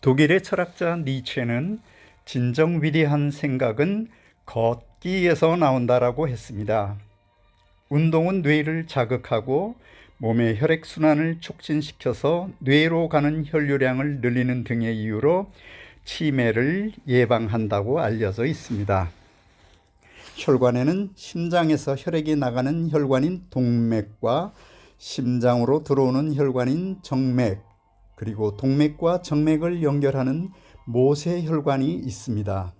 독일의 철학자 니체는 진정 위대한 생각은 걷기에서 나온다라고 했습니다. 운동은 뇌를 자극하고 몸의 혈액순환을 촉진시켜서 뇌로 가는 혈류량을 늘리는 등의 이유로 치매를 예방한다고 알려져 있습니다. 혈관에는 심장에서 혈액이 나가는 혈관인 동맥과 심장으로 들어오는 혈관인 정맥, 그리고 동맥과 정맥을 연결하는 모세혈관이 있습니다.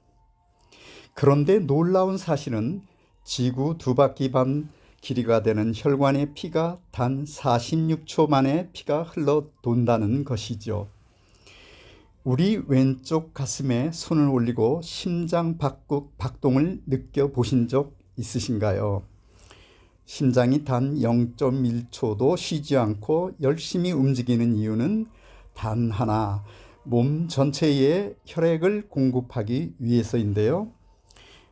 그런데 놀라운 사실은 지구 2바퀴 반 길이가 되는 혈관의 피가 단 46초 만에 피가 흘러 돈다는 것이죠. 우리 왼쪽 가슴에 손을 올리고 심장 박동을 느껴보신 적 있으신가요? 심장이 단 0.1초도 쉬지 않고 열심히 움직이는 이유는 단 하나, 몸 전체에 혈액을 공급하기 위해서인데요.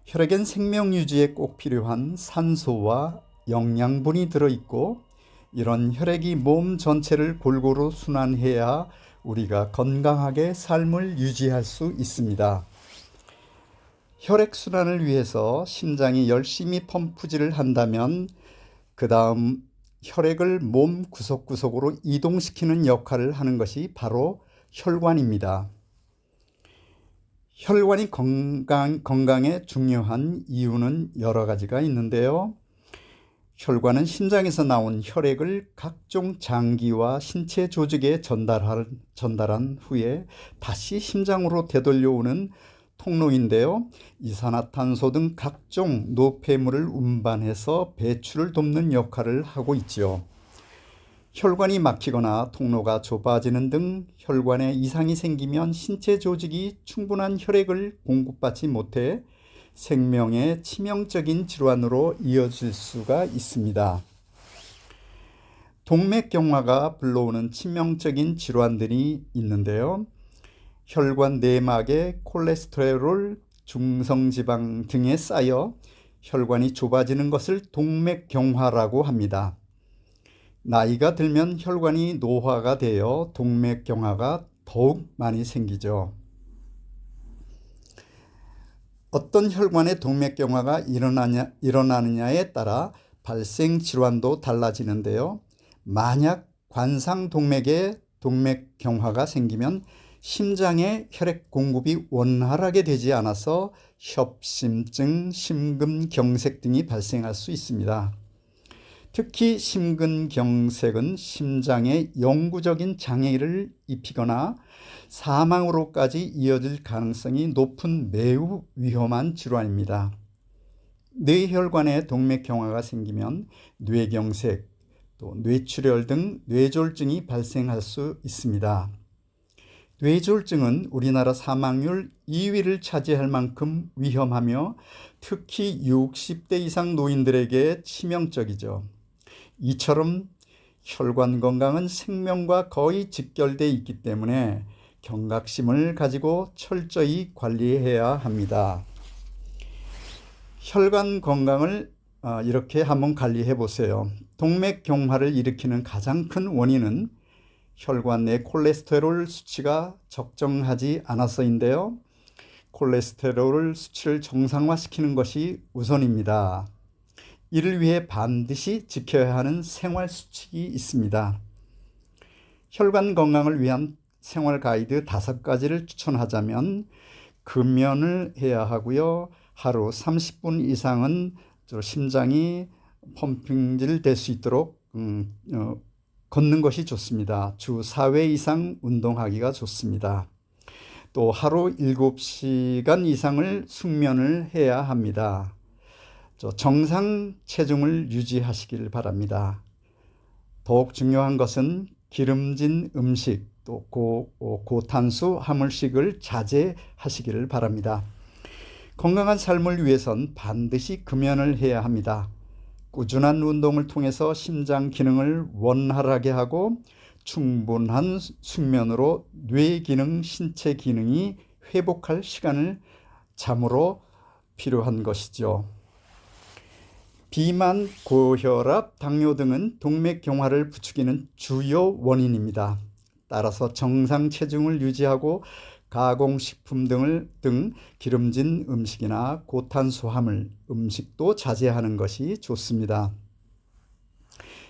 혈액엔 생명 유지에 꼭 필요한 산소와 영양분이 들어있고, 이런 혈액이 몸 전체를 골고루 순환해야 우리가 건강하게 삶을 유지할 수 있습니다. 혈액순환을 위해서 심장이 열심히 펌프질을 한다면 그 다음 혈액을 몸 구석구석으로 이동시키는 역할을 하는 것이 바로 혈관입니다. 혈관이 건강에 중요한 이유는 여러 가지가 있는데요. 혈관은 심장에서 나온 혈액을 각종 장기와 신체 조직에 전달한 후에 다시 심장으로 되돌려오는 통로인데요. 이산화탄소 등 각종 노폐물을 운반해서 배출을 돕는 역할을 하고 있지요. 혈관이 막히거나 통로가 좁아지는 등 혈관에 이상이 생기면 신체 조직이 충분한 혈액을 공급받지 못해 생명의 치명적인 질환으로 이어질 수가 있습니다. 동맥경화가 불러오는 치명적인 질환들이 있는데요. 혈관 내막에 콜레스테롤, 중성지방 등에 쌓여 혈관이 좁아지는 것을 동맥경화라고 합니다. 나이가 들면 혈관이 노화가 되어 동맥경화가 더욱 많이 생기죠. 어떤 혈관의 동맥경화가 일어나느냐에 따라 발생 질환도 달라지는데요. 만약 관상동맥에 동맥경화가 생기면 심장에 혈액 공급이 원활하게 되지 않아서 협심증, 심근경색 등이 발생할 수 있습니다. 특히 심근경색은 심장에 영구적인 장애를 입히거나 사망으로까지 이어질 가능성이 높은 매우 위험한 질환입니다. 뇌혈관에 동맥경화가 생기면 뇌경색, 또 뇌출혈 등 뇌졸중이 발생할 수 있습니다. 뇌졸중은 우리나라 사망률 2위를 차지할 만큼 위험하며 특히 60대 이상 노인들에게 치명적이죠. 이처럼 혈관 건강은 생명과 거의 직결되어 있기 때문에 경각심을 가지고 철저히 관리해야 합니다. 혈관 건강을 이렇게 한번 관리해 보세요. 동맥경화를 일으키는 가장 큰 원인은 혈관 내 콜레스테롤 수치가 적정하지 않아서인데요. 콜레스테롤 수치를 정상화시키는 것이 우선입니다. 이를 위해 반드시 지켜야 하는 생활 수칙이 있습니다. 혈관 건강을 위한 생활 가이드 5가지를 추천하자면, 금연을 해야 하고요. 하루 30분 이상은 심장이 펌핑질 될 수 있도록 걷는 것이 좋습니다. 주 4회 이상 운동하기가 좋습니다. 또 하루 7시간 이상을 숙면을 해야 합니다. 정상 체중을 유지하시길 바랍니다. 더욱 중요한 것은 기름진 음식, 또 고탄수 화물식을 자제하시기를 바랍니다. 건강한 삶을 위해선 반드시 금연을 해야 합니다. 꾸준한 운동을 통해서 심장 기능을 원활하게 하고 충분한 숙면으로 뇌 기능, 신체 기능이 회복할 시간을 잠으로 필요한 것이죠. 비만, 고혈압, 당뇨 등은 동맥경화를 부추기는 주요 원인입니다. 따라서 정상 체중을 유지하고 가공식품 등 기름진 음식이나 고탄수화물 음식도 자제하는 것이 좋습니다.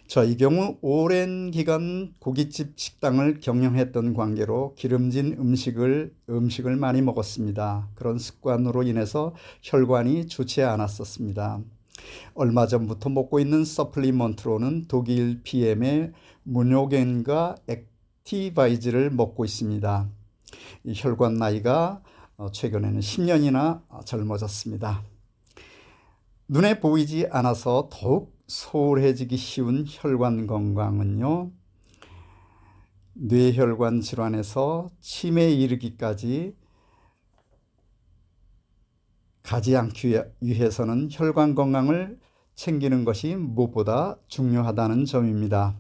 저희 경우 오랜 기간 고깃집 식당을 경영했던 관계로 기름진 음식을 많이 먹었습니다. 그런 습관으로 인해서 혈관이 좋지 않았었습니다. 얼마 전부터 먹고 있는 서플리먼트로는 독일 PM의 무뇨겐과 액티바이즈를 먹고 있습니다. 이 혈관 나이가 최근에는 10년이나 젊어졌습니다. 눈에 보이지 않아서 더욱 소홀해지기 쉬운 혈관 건강은요, 뇌혈관 질환에서 치매에 이르기까지 가지 않기 위해서는 혈관 건강을 챙기는 것이 무엇보다 중요하다는 점입니다.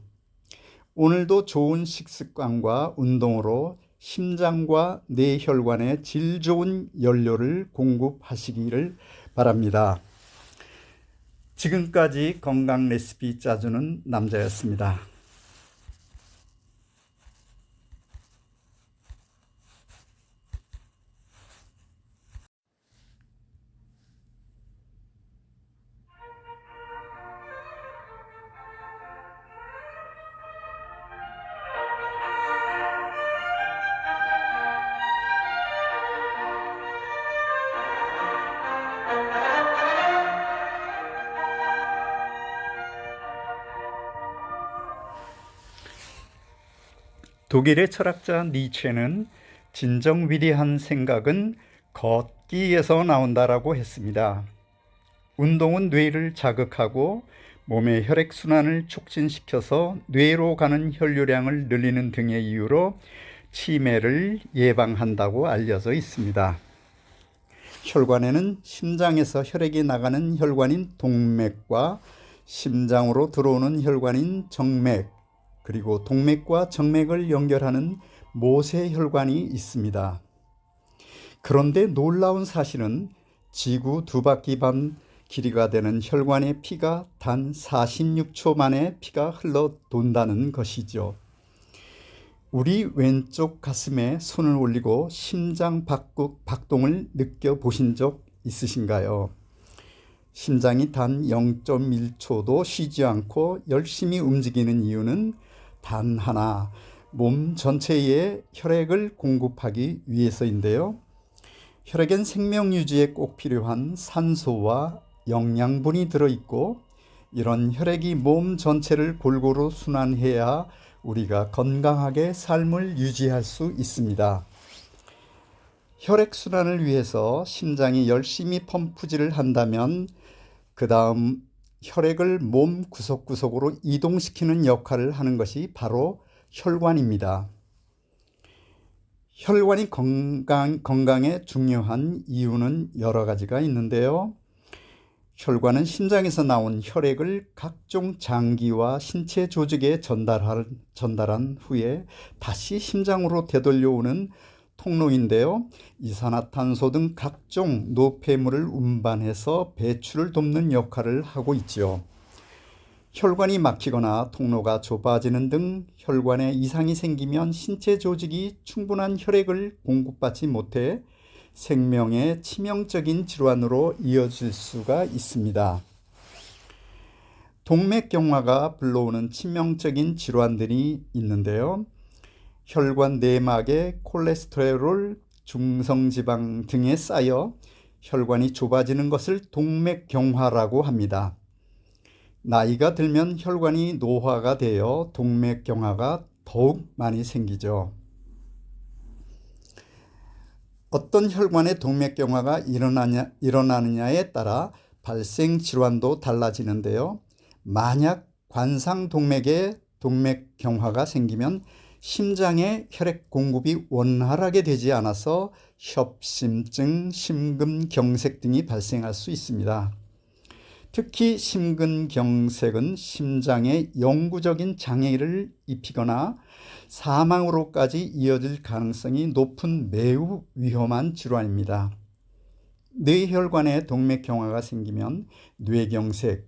오늘도 좋은 식습관과 운동으로 심장과 뇌혈관에 질 좋은 연료를 공급하시기를 바랍니다. 지금까지 건강 레시피 짜주는 남자였습니다. 독일의 철학자 니체는 진정 위대한 생각은 걷기에서 나온다라고 했습니다. 운동은 뇌를 자극하고 몸의 혈액순환을 촉진시켜서 뇌로 가는 혈류량을 늘리는 등의 이유로 치매를 예방한다고 알려져 있습니다. 혈관에는 심장에서 혈액이 나가는 혈관인 동맥과 심장으로 들어오는 혈관인 정맥, 그리고 동맥과 정맥을 연결하는 모세혈관이 있습니다. 그런데 놀라운 사실은 지구 2바퀴 반 길이가 되는 혈관의 피가 단 46초 만에 피가 흘러 돈다는 것이죠. 우리 왼쪽 가슴에 손을 올리고 심장 박동을 느껴보신 적 있으신가요? 심장이 단 0.1초도 쉬지 않고 열심히 움직이는 이유는 단 하나, 몸 전체에 혈액을 공급하기 위해서인데요. 혈액엔 생명 유지에 꼭 필요한 산소와 영양분이 들어있고, 이런 혈액이 몸 전체를 골고루 순환해야 우리가 건강하게 삶을 유지할 수 있습니다. 혈액순환을 위해서 심장이 열심히 펌프질을 한다면 그 다음 혈액을 몸 구석구석으로 이동시키는 역할을 하는 것이 바로 혈관입니다. 혈관이 건강에 중요한 이유는 여러 가지가 있는데요. 혈관은 심장에서 나온 혈액을 각종 장기와 신체 조직에 전달한 후에 다시 심장으로 되돌려오는 통로인데요. 이산화탄소 등 각종 노폐물을 운반해서 배출을 돕는 역할을 하고 있죠. 혈관이 막히거나 통로가 좁아지는 등 혈관에 이상이 생기면 신체 조직이 충분한 혈액을 공급받지 못해 생명의 치명적인 질환으로 이어질 수가 있습니다. 동맥경화가 불러오는 치명적인 질환들이 있는데요. 혈관 내막에 콜레스테롤, 중성지방 등에 쌓여 혈관이 좁아지는 것을 동맥경화라고 합니다. 나이가 들면 혈관이 노화가 되어 동맥경화가 더욱 많이 생기죠. 어떤 혈관의 동맥경화가 일어나느냐에 따라 발생 질환도 달라지는데요. 만약 관상동맥에 동맥경화가 생기면 심장에 혈액 공급이 원활하게 되지 않아서 협심증, 심근경색 등이 발생할 수 있습니다. 특히 심근경색은 심장에 영구적인 장애를 입히거나 사망으로까지 이어질 가능성이 높은 매우 위험한 질환입니다. 뇌혈관에 동맥경화가 생기면 뇌경색,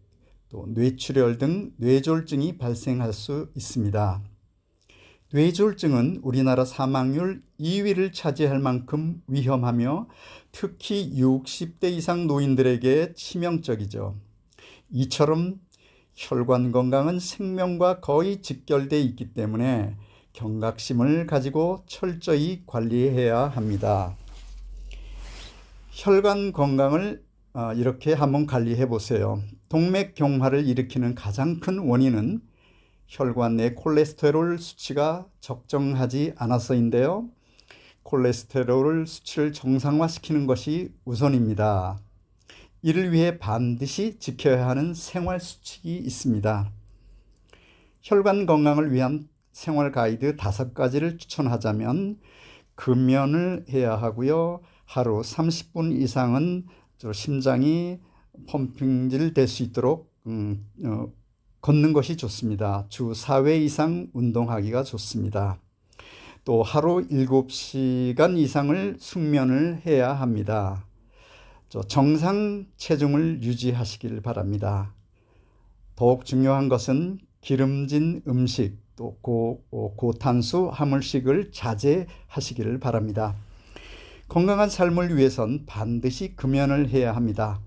또 뇌출혈 등 뇌졸중이 발생할 수 있습니다. 뇌졸중은 우리나라 사망률 2위를 차지할 만큼 위험하며 특히 60대 이상 노인들에게 치명적이죠. 이처럼 혈관 건강은 생명과 거의 직결되어 있기 때문에 경각심을 가지고 철저히 관리해야 합니다. 혈관 건강을 이렇게 한번 관리해 보세요. 동맥경화를 일으키는 가장 큰 원인은 혈관 내 콜레스테롤 수치가 적정하지 않아서인데요. 콜레스테롤 수치를 정상화시키는 것이 우선입니다. 이를 위해 반드시 지켜야 하는 생활 수칙이 있습니다. 혈관 건강을 위한 생활 가이드 5가지를 추천하자면 금연을 해야 하고요. 하루 30분 이상은 심장이 펌핑질 될 수 있도록 걷는 것이 좋습니다. 주 4회 이상 운동하기가 좋습니다. 또 하루 7시간 이상을 숙면을 해야 합니다. 정상 체중을 유지하시길 바랍니다. 더욱 중요한 것은 기름진 음식, 또 고탄수 화물식을 자제하시기를 바랍니다. 건강한 삶을 위해선 반드시 금연을 해야 합니다.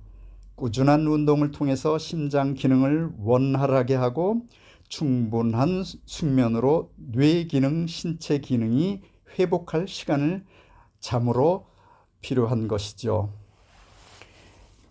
꾸준한 운동을 통해서 심장 기능을 원활하게 하고 충분한 숙면으로 뇌 기능, 신체 기능이 회복할 시간을 잠으로 필요한 것이죠.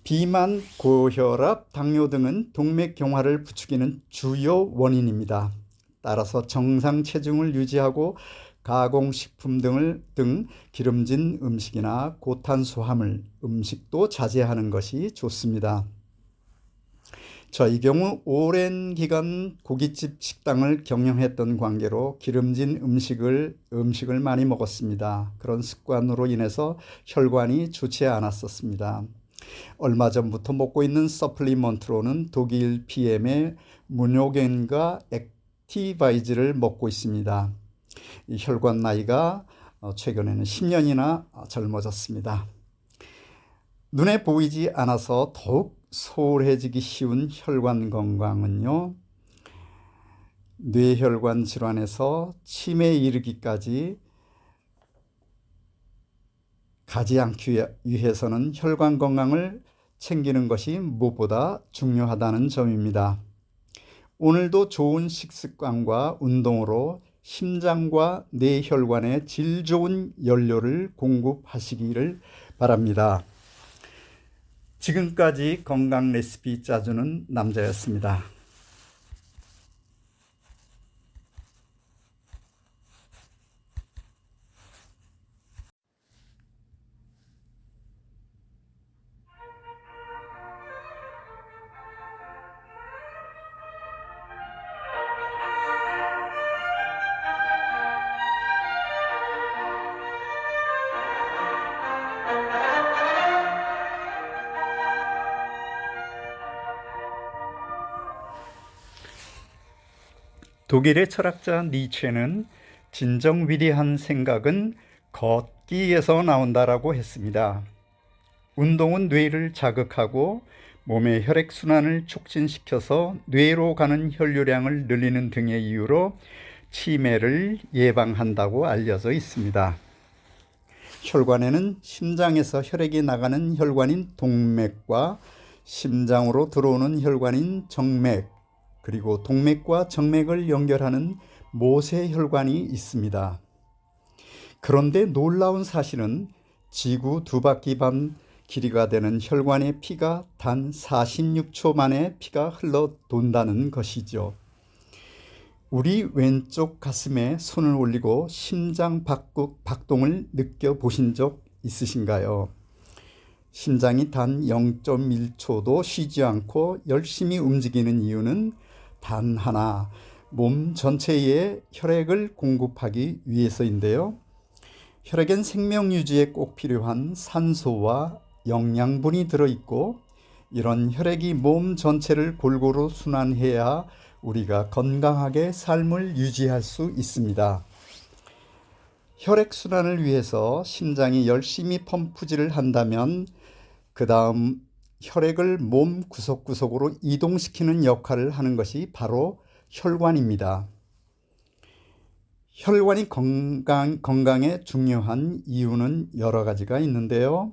비만, 고혈압, 당뇨 등은 동맥경화를 부추기는 주요 원인입니다. 따라서 정상 체중을 유지하고 가공식품 등 기름진 음식이나 고탄수화물 음식도 자제하는 것이 좋습니다. 저희 경우 오랜 기간 고깃집 식당을 경영했던 관계로 기름진 음식을 많이 먹었습니다. 그런 습관으로 인해서 혈관이 좋지 않았었습니다. 얼마 전부터 먹고 있는 서플리먼트로는 독일 PM의 무뇨겐과 액티바이즈를 먹고 있습니다. 이 혈관 나이가 최근에는 10년이나 젊어졌습니다. 눈에 보이지 않아서 더욱 소홀해지기 쉬운 혈관 건강은요, 뇌혈관 질환에서 치매에 이르기까지 가지 않기 위해서는 혈관 건강을 챙기는 것이 무엇보다 중요하다는 점입니다. 오늘도 좋은 식습관과 운동으로 심장과 뇌혈관에 질 좋은 연료를 공급하시기를 바랍니다. 지금까지 건강 레시피 짜주는 남자였습니다. 독일의 철학자 니체는 진정 위대한 생각은 걷기에서 나온다라고 했습니다. 운동은 뇌를 자극하고 몸의 혈액순환을 촉진시켜서 뇌로 가는 혈류량을 늘리는 등의 이유로 치매를 예방한다고 알려져 있습니다. 혈관에는 심장에서 혈액이 나가는 혈관인 동맥과 심장으로 들어오는 혈관인 정맥, 그리고 동맥과 정맥을 연결하는 모세혈관이 있습니다. 그런데 놀라운 사실은 지구 2바퀴 반 길이가 되는 혈관의 피가 단 46초 만에 피가 흘러 돈다는 것이죠. 우리 왼쪽 가슴에 손을 올리고 심장 박동을 느껴보신 적 있으신가요? 심장이 단 0.1초도 쉬지 않고 열심히 움직이는 이유는 단 하나, 몸 전체에 혈액을 공급하기 위해서인데요. 혈액엔 생명 유지에 꼭 필요한 산소와 영양분이 들어있고, 이런 혈액이 몸 전체를 골고루 순환해야 우리가 건강하게 삶을 유지할 수 있습니다. 혈액순환을 위해서 심장이 열심히 펌프질을 한다면 그 다음 혈액을 몸 구석구석으로 이동시키는 역할을 하는 것이 바로 혈관입니다. 혈관이 건강에 중요한 이유는 여러 가지가 있는데요.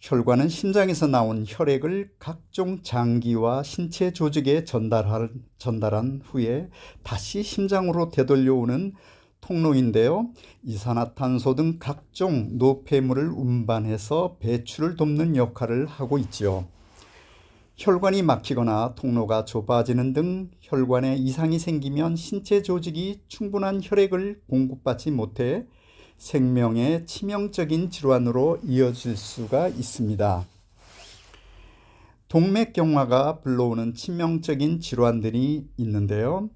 혈관은 심장에서 나온 혈액을 각종 장기와 신체 조직에 전달한 후에 다시 심장으로 되돌려오는 통로인데요. 이산화탄소 등 각종 노폐물을 운반해서 배출을 돕는 역할을 하고 있지요. 혈관이 막히거나 통로가 좁아지는 등 혈관에 이상이 생기면 신체 조직이 충분한 혈액을 공급받지 못해 생명에 치명적인 질환으로 이어질 수가 있습니다. 동맥경화가 불러오는 치명적인 질환들이 있는데요.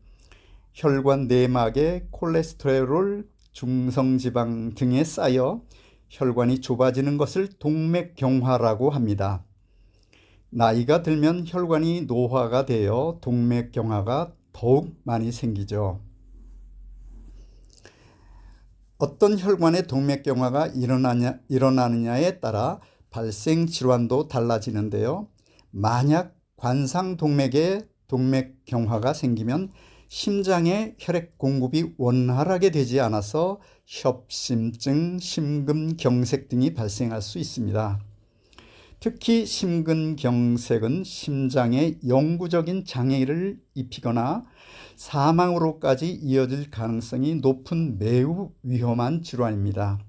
혈관 내막에 콜레스테롤, 중성지방 등에 쌓여 혈관이 좁아지는 것을 동맥경화라고 합니다. 나이가 들면 혈관이 노화가 되어 동맥경화가 더욱 많이 생기죠. 어떤 혈관에 동맥경화가 일어나느냐에 따라 발생 질환도 달라지는데요. 만약 관상동맥에 동맥경화가 생기면 심장에 혈액 공급이 원활하게 되지 않아서 협심증, 심근경색 등이 발생할 수 있습니다. 특히 심근경색은 심장에 영구적인 장애를 입히거나 사망으로까지 이어질 가능성이 높은 매우 위험한 질환입니다.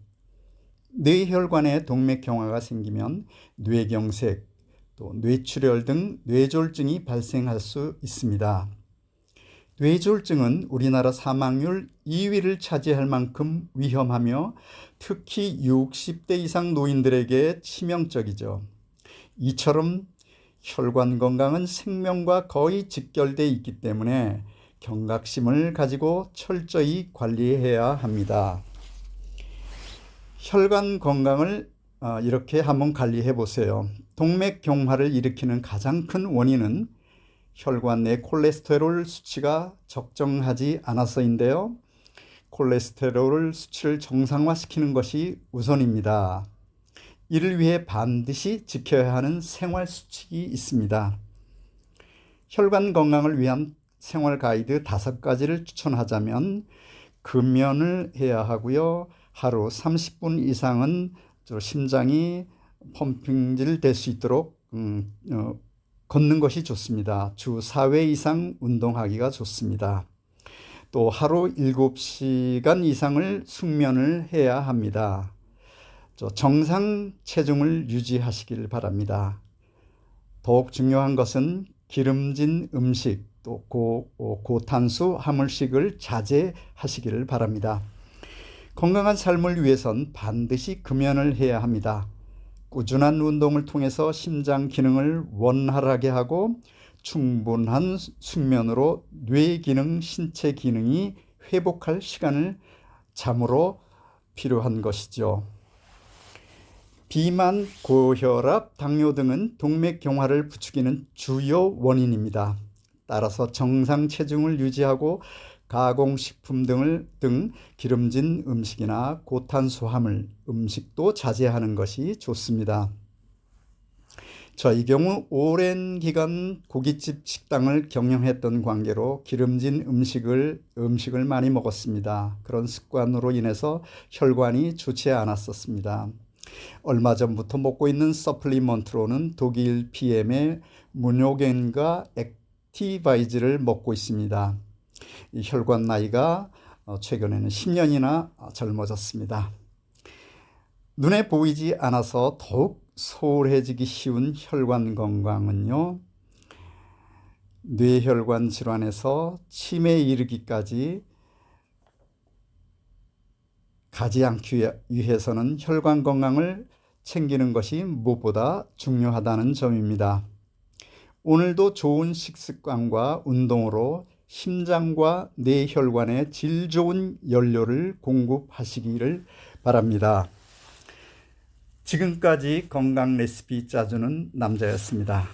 뇌혈관에 동맥경화가 생기면 뇌경색, 또 뇌출혈 등 뇌졸중이 발생할 수 있습니다. 뇌졸중은 우리나라 사망률 2위를 차지할 만큼 위험하며 특히 60대 이상 노인들에게 치명적이죠. 이처럼 혈관 건강은 생명과 거의 직결되어 있기 때문에 경각심을 가지고 철저히 관리해야 합니다. 혈관 건강을 이렇게 한번 관리해 보세요. 동맥경화를 일으키는 가장 큰 원인은 혈관 내 콜레스테롤 수치가 적정하지 않아서인데요. 콜레스테롤 수치를 정상화시키는 것이 우선입니다. 이를 위해 반드시 지켜야 하는 생활 수칙이 있습니다. 혈관 건강을 위한 생활 가이드 5가지를 추천하자면 금연을 해야 하고요. 하루 30분 이상은 심장이 펌핑질 될 수 있도록 걷는 것이 좋습니다. 주 4회 이상 운동하기가 좋습니다. 또 하루 7시간 이상을 숙면을 해야 합니다. 정상 체중을 유지하시길 바랍니다. 더욱 중요한 것은 기름진 음식, 또 고탄수 화물식을 자제하시기를 바랍니다. 건강한 삶을 위해선 반드시 금연을 해야 합니다. 꾸준한 운동을 통해서 심장 기능을 원활하게 하고 충분한 숙면으로 뇌 기능, 신체 기능이 회복할 시간을 잠으로 필요한 것이죠. 비만, 고혈압, 당뇨 등은 동맥경화를 부추기는 주요 원인입니다. 따라서 정상 체중을 유지하고 가공식품 등 기름진 음식이나 고탄수화물 음식도 자제하는 것이 좋습니다. 저의 경우 오랜 기간 고깃집 식당을 경영했던 관계로 기름진 음식을 많이 먹었습니다. 그런 습관으로 인해서 혈관이 좋지 않았었습니다. 얼마 전부터 먹고 있는 서플리먼트로는 독일 PM의 무뇨겐과 액티바이즈를 먹고 있습니다. 이 혈관 나이가 최근에는 10년이나 젊어졌습니다. 눈에 보이지 않아서 더욱 소홀해지기 쉬운 혈관 건강은요, 뇌혈관 질환에서 치매에 이르기까지 가지 않기 위해서는 혈관 건강을 챙기는 것이 무엇보다 중요하다는 점입니다. 오늘도 좋은 식습관과 운동으로 심장과 뇌혈관에 질 좋은 연료를 공급하시기를 바랍니다. 지금까지 건강 레시피 짜주는 남자였습니다.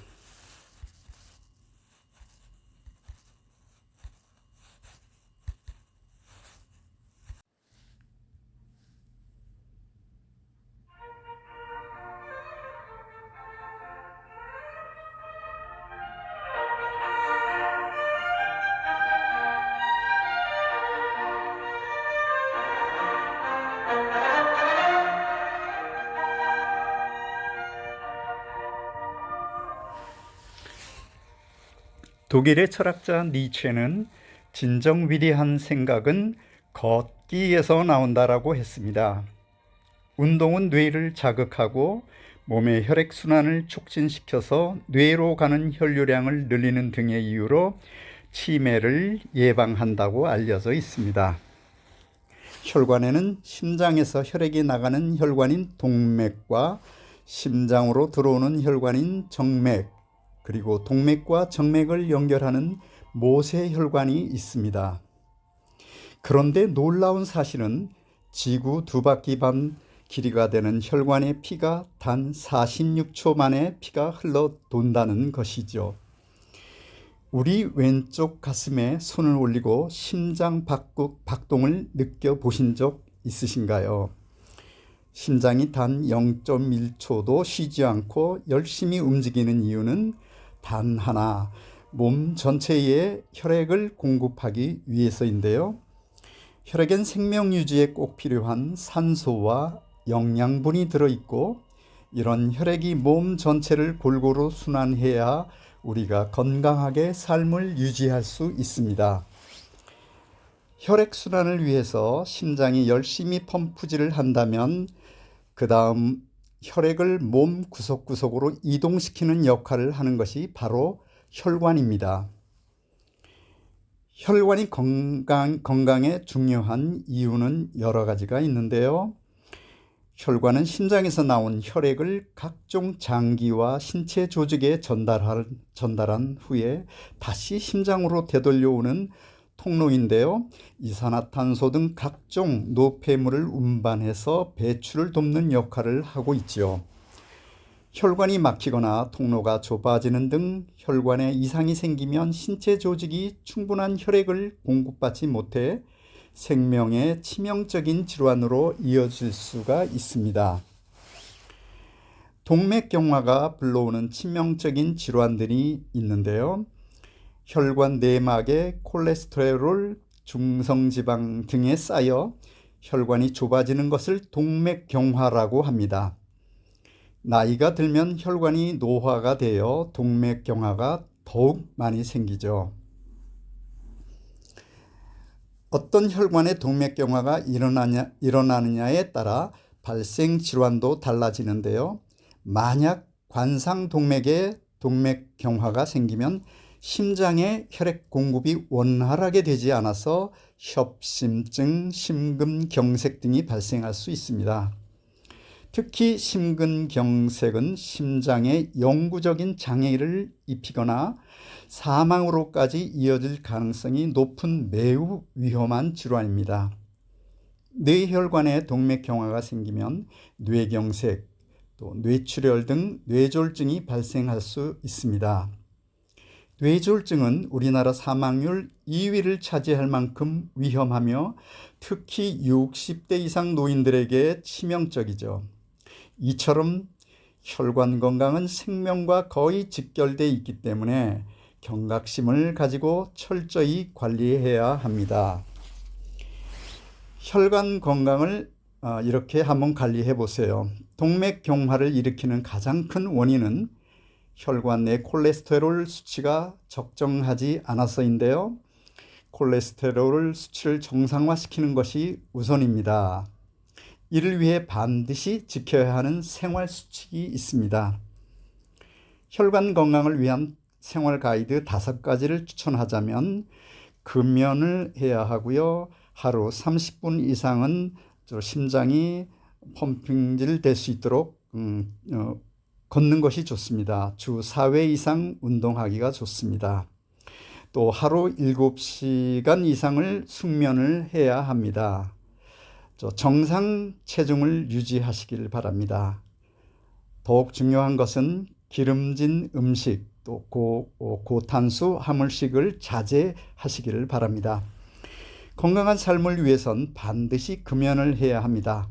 독일의 철학자 니체는 진정 위대한 생각은 걷기에서 나온다라고 했습니다. 운동은 뇌를 자극하고 몸의 혈액순환을 촉진시켜서 뇌로 가는 혈류량을 늘리는 등의 이유로 치매를 예방한다고 알려져 있습니다. 혈관에는 심장에서 혈액이 나가는 혈관인 동맥과 심장으로 들어오는 혈관인 정맥, 그리고 동맥과 정맥을 연결하는 모세혈관이 있습니다. 그런데 놀라운 사실은 지구 2바퀴 반 길이가 되는 혈관의 피가 단 46초 만에 피가 흘러 돈다는 것이죠. 우리 왼쪽 가슴에 손을 올리고 심장 박동을 느껴보신 적 있으신가요? 심장이 단 0.1초도 쉬지 않고 열심히 움직이는 이유는 단 하나, 몸 전체에 혈액을 공급하기 위해서인데요. 혈액엔 생명 유지에 꼭 필요한 산소와 영양분이 들어있고, 이런 혈액이 몸 전체를 골고루 순환해야 우리가 건강하게 삶을 유지할 수 있습니다. 혈액순환을 위해서 심장이 열심히 펌프질을 한다면 그 다음 혈액을 몸 구석구석으로 이동시키는 역할을 하는 것이 바로 혈관입니다. 혈관이 건강에 중요한 이유는 여러 가지가 있는데요. 혈관은 심장에서 나온 혈액을 각종 장기와 신체 조직에 전달한 후에 다시 심장으로 되돌려오는 통로인데요. 이산화탄소 등 각종 노폐물을 운반해서 배출을 돕는 역할을 하고 있지요. 혈관이 막히거나 통로가 좁아지는 등 혈관에 이상이 생기면 신체 조직이 충분한 혈액을 공급받지 못해 생명의 치명적인 질환으로 이어질 수가 있습니다. 동맥경화가 불러오는 치명적인 질환들이 있는데요. 혈관 내막에 콜레스테롤, 중성지방 등에 쌓여 혈관이 좁아지는 것을 동맥경화라고 합니다. 나이가 들면 혈관이 노화가 되어 동맥경화가 더욱 많이 생기죠. 어떤 혈관의 동맥경화가 일어나느냐에 따라 발생 질환도 달라지는데요. 만약 관상동맥에 동맥경화가 생기면 심장에 혈액 공급이 원활하게 되지 않아서 협심증, 심근경색 등이 발생할 수 있습니다. 특히 심근경색은 심장에 영구적인 장애를 입히거나 사망으로까지 이어질 가능성이 높은 매우 위험한 질환입니다. 뇌혈관에 동맥경화가 생기면 뇌경색, 또 뇌출혈 등 뇌졸중이 발생할 수 있습니다. 뇌졸중은 우리나라 사망률 2위를 차지할 만큼 위험하며 특히 60대 이상 노인들에게 치명적이죠. 이처럼 혈관 건강은 생명과 거의 직결되어 있기 때문에 경각심을 가지고 철저히 관리해야 합니다. 혈관 건강을 이렇게 한번 관리해 보세요. 동맥경화를 일으키는 가장 큰 원인은 혈관 내 콜레스테롤 수치가 적정하지 않아서인데요. 콜레스테롤 수치를 정상화시키는 것이 우선입니다. 이를 위해 반드시 지켜야 하는 생활 수칙이 있습니다. 혈관 건강을 위한 생활 가이드 5가지를 추천하자면, 금연을 해야 하고요. 하루 30분 이상은 심장이 펌핑질 될 수 있도록 걷는 것이 좋습니다. 주 4회 이상 운동하기가 좋습니다. 또 하루 7시간 이상을 숙면을 해야 합니다. 정상 체중을 유지하시길 바랍니다. 더욱 중요한 것은 기름진 음식, 또 고탄수 화물식을 자제하시기를 바랍니다. 건강한 삶을 위해선 반드시 금연을 해야 합니다.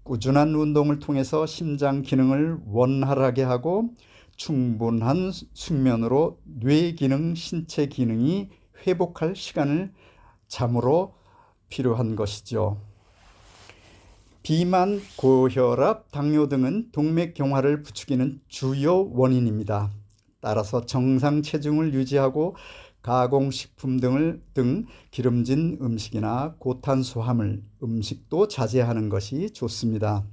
꾸준한 운동을 통해서 심장 기능을 원활하게 하고 충분한 숙면으로 뇌 기능, 신체 기능이 회복할 시간을 잠으로 필요한 것이죠. 비만, 고혈압, 당뇨 등은 동맥경화를 부추기는 주요 원인입니다. 따라서 정상 체중을 유지하고 가공식품 등 기름진 음식이나 고탄수화물 음식도 자제하는 것이 좋습니다.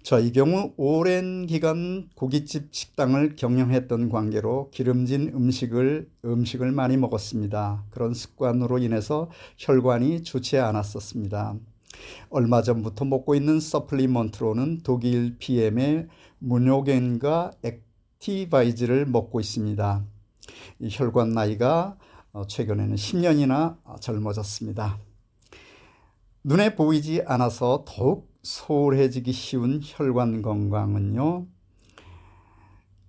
저희 경우 오랜 기간 고깃집 식당을 경영했던 관계로 기름진 음식을 많이 먹었습니다. 그런 습관으로 인해서 혈관이 좋지 않았었습니다. 얼마 전부터 먹고 있는 서플리먼트로는 독일 PM의 무뇨겐과 액티바이즈를 먹고 있습니다. 이 혈관 나이가 최근에는 10년이나 젊어졌습니다. 눈에 보이지 않아서 더욱 소홀해지기 쉬운 혈관 건강은요,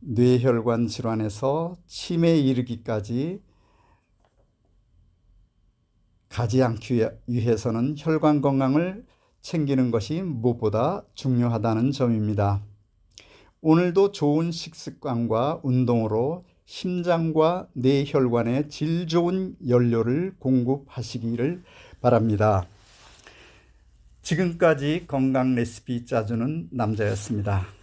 뇌혈관 질환에서 치매에 이르기까지 가지 않기 위해서는 혈관 건강을 챙기는 것이 무엇보다 중요하다는 점입니다. 오늘도 좋은 식습관과 운동으로 심장과 뇌혈관에 질 좋은 연료를 공급하시기를 바랍니다. 지금까지 건강 레시피 짜주는 남자였습니다.